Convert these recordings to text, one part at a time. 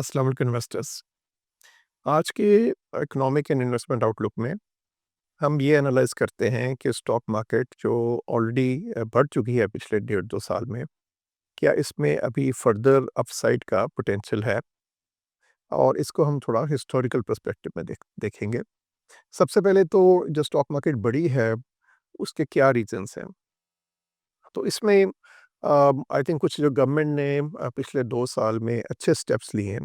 अस्सलाम वालेकुम इन्वेस्टर्स। आज के इकोनॉमिक एंड इन्वेस्टमेंट आउटलुक में हम ये एनालाइज करते हैं कि स्टॉक मार्केट जो ऑलरेडी बढ़ चुकी है पिछले 1.5-2 साल में, क्या इसमें अभी फर्दर अपसाइड का पोटेंशियल है? और इसको हम थोड़ा हिस्टोरिकल पर्सपेक्टिव में देखेंगे। सबसे पहले तो जो स्टॉक मार्केट बढ़ी है, उसके क्या रीज़न्स हैं? तो इसमें आई थिंक कुछ जो गवर्नमेंट ने पिछले 2 साल में अच्छे स्टेप्स लिए हैं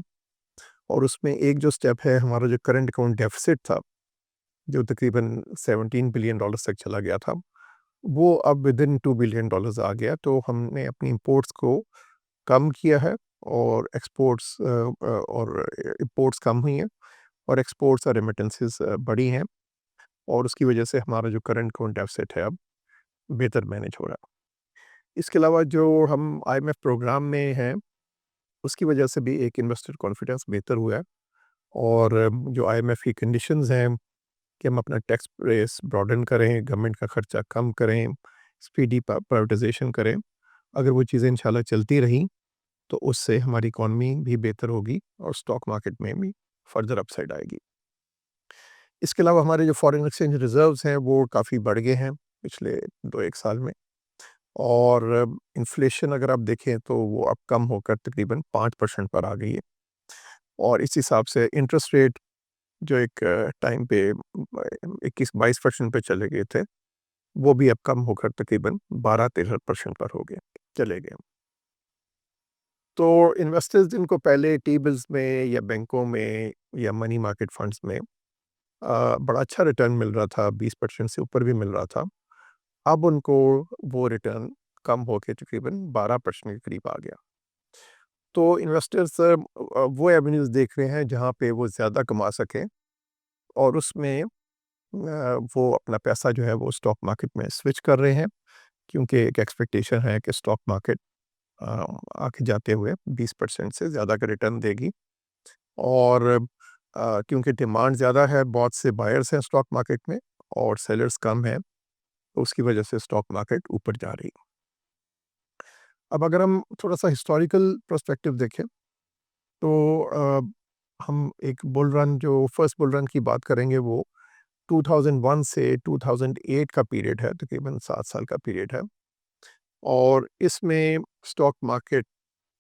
और उसमें एक जो स्टेप है हमारा जो करंट अकाउंट डेफ़िसिट था, जो तकरीबन $17 बिलियन तक चला गया था, वो अब विदिन $2 बिलियन आ गया। तो हमने अपनी इंपोर्ट्स को कम किया है और और इंपोर्ट्स कम हुई हैं और एक्सपोर्ट्स और रेमिटेंसेस बढ़ी हैं और उसकी वजह से हमारा जो करंट अकाउंट डेफ़िसिट है अब बेहतर मैनेज हो रहा है। इसके अलावा जो हम आईएमएफ प्रोग्राम में हैं, उसकी वजह से भी एक इन्वेस्टर कॉन्फिडेंस बेहतर हुआ है और जो आईएमएफ की कंडीशंस हैं कि हम अपना टैक्स बेस ब्रॉडेन करें, गवर्नमेंट का खर्चा कम करें, स्पीडी प्राइवेटाइजेशन करें। अगर वो चीज़ें इंशाल्लाह चलती रहीं, तो उससे हमारी इकॉनमी भी बेहतर होगी और स्टॉक मार्केट में भी फर्दर अपसाइड आएगी। इसके अलावा हमारे जो फॉरेन एक्सचेंज रिज़र्व्स हैं, वो काफ़ी बढ़ गए हैं पिछले 2-1 साल में और इन्फ्लेशन अगर आप देखें, तो वो अब कम होकर तकरीबन 5% पर आ गई है और इस हिसाब से इंटरेस्ट रेट जो एक टाइम पे 21-22% पे चले गए थे, वो भी अब कम होकर तकरीबन 12-13% पर हो गए चले गए। तो इन्वेस्टर्स जिनको पहले टी-बिल्स में या बैंकों में या मनी मार्केट फंड्स में बड़ा अच्छा रिटर्न मिल रहा था, 20% से ऊपर भी मिल रहा था, अब उनको वो रिटर्न कम होके तकरीबन 12% के करीब आ गया। तो इन्वेस्टर्स वो एवेन्यूज़ देख रहे हैं जहाँ पे वो ज़्यादा कमा सकें और उसमें वो अपना पैसा जो है वो स्टॉक मार्केट में स्विच कर रहे हैं क्योंकि एक एक्सपेक्टेशन है कि स्टॉक मार्केट अ, आगे जाते हुए 20% से ज़्यादा का रिटर्न देगी और क्योंकि डिमांड ज़्यादा है, बहुत से बायर्स हैं स्टॉक मार्केट में और सेलर्स कम हैं, तो उसकी वजह से स्टॉक मार्केट ऊपर जा रही है। अब अगर हम थोड़ा-सा हिस्टोरिकल पर्सपेक्टिव देखें, तो हम एक बुल रन जो फर्स्ट बुल रन की बात करेंगे वो 2001 से 2008 का पीरियड है, तकरीबन 7 साल का पीरियड है और इसमें स्टॉक मार्केट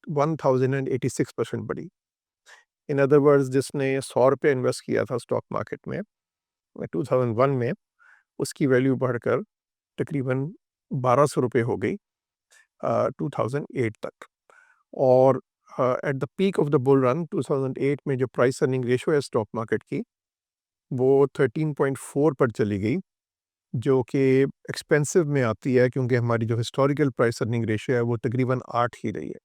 1086% बढ़ी। इन अदर वर्ड्स जिसने ₹100 इन्वेस्ट किया था स्टॉक मार्केट में 2001 में, उसकी वैल्यू बढ़कर तकरीबन ₹1200 हो गई 2008 तक और at the peak of the bull run 2008 में जो प्राइस अर्निंग रेशियो है स्टॉक मार्केट की, वो 13.4 पर चली गई, जो कि एक्सपेंसिव में आती है क्योंकि हमारी जो हिस्टोरिकल प्राइस अर्निंग रेशियो है वो तकरीबन 8 ही रही है।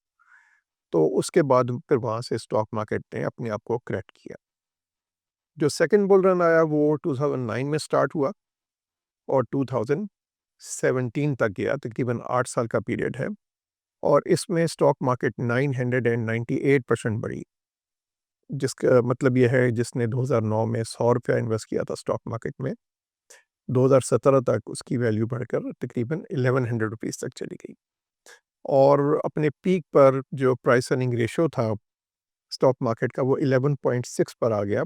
तो उसके बाद फिर वहाँ से स्टॉक मार्केट ने अपने आप को करेक्ट किया। जो सेकंड बुल रन आया वो 2009 में स्टार्ट हुआ और 2017 तक गया, तकरीबन 8 साल का पीरियड है और इसमें स्टॉक मार्केट 998% बढ़ी। जिसका मतलब ये है जिसने 2009 में ₹100 इन्वेस्ट किया था स्टॉक मार्केट में, 2017 तक उसकी वैल्यू बढ़कर तकरीबन ₹1100 तक चली गई और अपने पीक पर जो प्राइस अर्निंग रेशियो था स्टॉक मार्केट का वो 11.6 पर आ गया,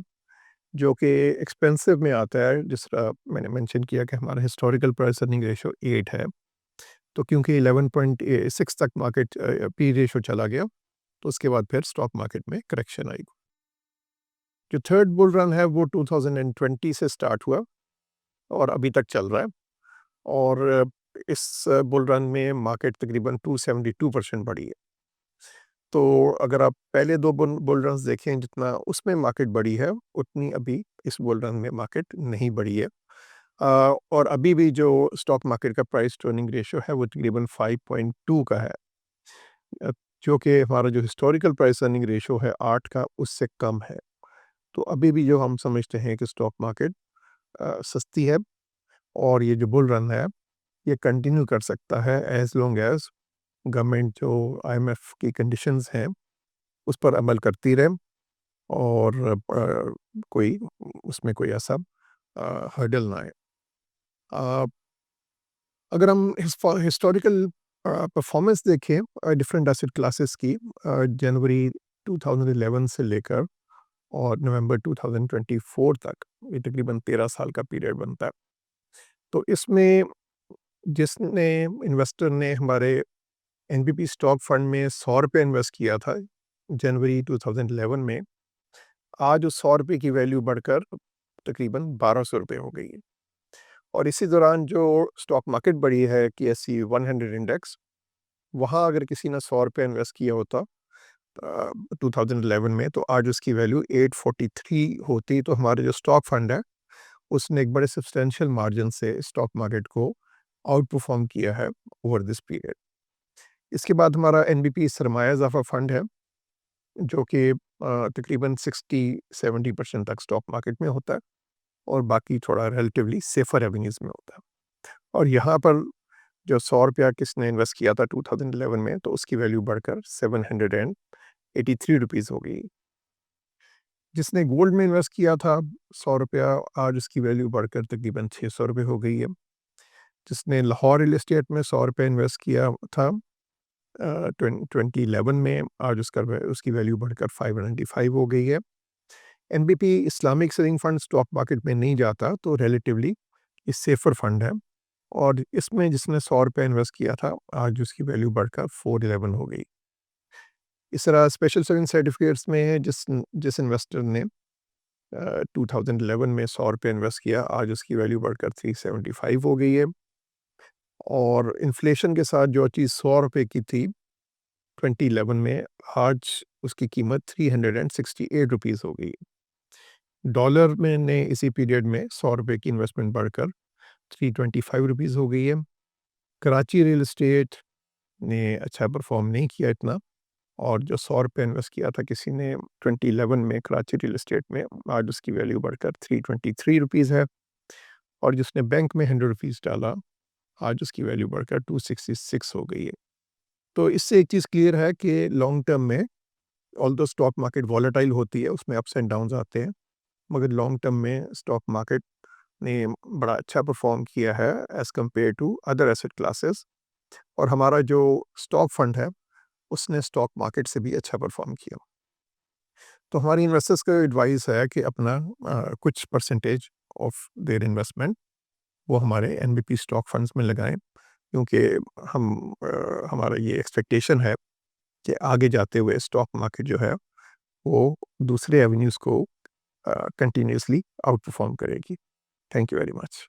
जो कि एक्सपेंसिव में आता है। जिस तरह मैंने मेंशन किया कि हमारा हिस्टोरिकल प्राइस अर्निंग रेशियो 8 है, तो क्योंकि 11.6 तक मार्केट पी रेशियो चला गया, तो उसके बाद फिर स्टॉक मार्केट में करेक्शन आई। जो थर्ड बुल रन है वो 2020 से स्टार्ट हुआ और अभी तक चल रहा है और इस बुल रन में मार्केट तकरीबन 272% बढ़ी है। तो अगर आप पहले 2 बुल रन्स देखें जितना उसमें मार्केट बढ़ी है, उतनी अभी इस बुल रन में मार्केट नहीं बढ़ी है। और अभी भी जो स्टॉक मार्केट का प्राइस टू अर्निंग रेशियो है वो तकरीबन 5.2 का है। अ, जो कि हमारा जो हिस्टोरिकल प्राइस अर्निंग रेशियो है 8 का, उससे कम है। तो अभी भी जो हम समझते हैं कि स्टॉक मार्केट सस्ती है और ये जो बुल रन है, ये कंटिन्यू कर सकता है एज़ लॉन्ग एज़ गवर्नमेंट जो आईएमएफ की कंडीशंस हैं, उस पर अमल करती रहे और कोई उसमें कोई ऐसा हर्डल ना आए। अ, अगर हम हिस्टोरिकल परफॉर्मेंस देखें डिफरेंट एसेट क्लासेस की जनवरी 2011 से लेकर और नवंबर 2024 तक, ये तकरीबन 13 साल का पीरियड बनता है। तो इसमें जिसने इन्वेस्टर ने हमारे एनबीपी स्टॉक फंड में ₹100 इन्वेस्ट किया था जनवरी 2011 में, आज उस ₹100 की वैल्यू बढ़कर तकरीबन ₹1200 हो गई है। और इसी दौरान जो स्टॉक मार्केट बढ़ी है KSE 100 इंडेक्स, वहाँ अगर किसी ने ₹100 इन्वेस्ट किया होता 2011 में, तो आज उसकी वैल्यू 843 होती। तो हमारे जो स्टॉक फंड है उसने एक बड़े सब्सटेंशियल मार्जिन से स्टॉक मार्केट को आउट परफॉर्म किया है ओवर दिस पीरियड। इसके बाद हमारा एनबीपी सरमाया इजाफा फंड है, जो कि तकरीबन 60-70% तक स्टॉक मार्केट में होता है और बाकी थोड़ा रिलेटिवली सेफर एवेन्यूज़ में होता है। और यहाँ पर जो ₹100 किसने इन्वेस्ट किया था 2011 में, तो उसकी वैल्यू बढ़कर ₹783 हो गई। जिसने गोल्ड में इन्वेस्ट किया था ₹100, आज उसकी वैल्यू बढ़कर तकरीबन ₹600 हो गई है। जिसने लाहौर रियल एस्टेट में ₹100 इन्वेस्ट किया था 2011 में, आज उसकी वैल्यू बढ़कर 595 हो गई है। NBP Islamic saving fund stock market में नहीं जाता, तो रिलेटिवली ये सेफर फंड है और इसमें जिसने ₹100 इन्वेस्ट किया था, आज उसकी वैल्यू बढ़कर 411 हो गई। इस तरह स्पेशल सेविंग सर्टिफिकेट्स में जिस इन्वेस्टर ने 2011 में ₹100 इन्वेस्ट किया, आज उसकी वैल्यू बढ़कर 375 हो गई है। और इन्फ्लेशन के साथ जो चीज़ ₹100 की थी 2011 में, आज उसकी कीमत ₹368 हो गई है। डॉलर में ने इसी पीरियड में ₹100 की इन्वेस्टमेंट बढ़कर ₹325 हो गई है। कराची रियल एस्टेट ने अच्छा परफॉर्म नहीं किया इतना, और जो ₹100 इन्वेस्ट किया था किसी ने 2011 में कराची रियल एस्टेट में, आज उसकी वैल्यू बढ़कर ₹323 है। और जिसने बैंक में ₹100 डाला, आज उसकी वैल्यू बढ़कर 266 हो गई है। तो इससे एक चीज़ क्लियर है कि लॉन्ग टर्म में ऑल्दो स्टॉक मार्केट वॉलेटाइल होती है, उसमें अप्स एंड डाउन्स आते हैं, मगर लॉन्ग टर्म में स्टॉक मार्केट ने बड़ा अच्छा परफॉर्म किया है as compare to other asset classes. और हमारा जो स्टॉक फंड है उसने स्टॉक मार्केट से भी अच्छा परफॉर्म किया। तो हमारी इन्वेस्टर्स का एडवाइस है कि अपना कुछ परसेंटेज ऑफ देयर इन्वेस्टमेंट वो हमारे एनबीपी स्टॉक फंड्स में लगाएं, क्योंकि हमारा ये एक्सपेक्टेशन है कि आगे जाते हुए स्टॉक मार्केट जो है वो दूसरे एवेन्यूज़ को कंटिन्यूअसली आउट परफॉर्म करेगी। Thank you very much.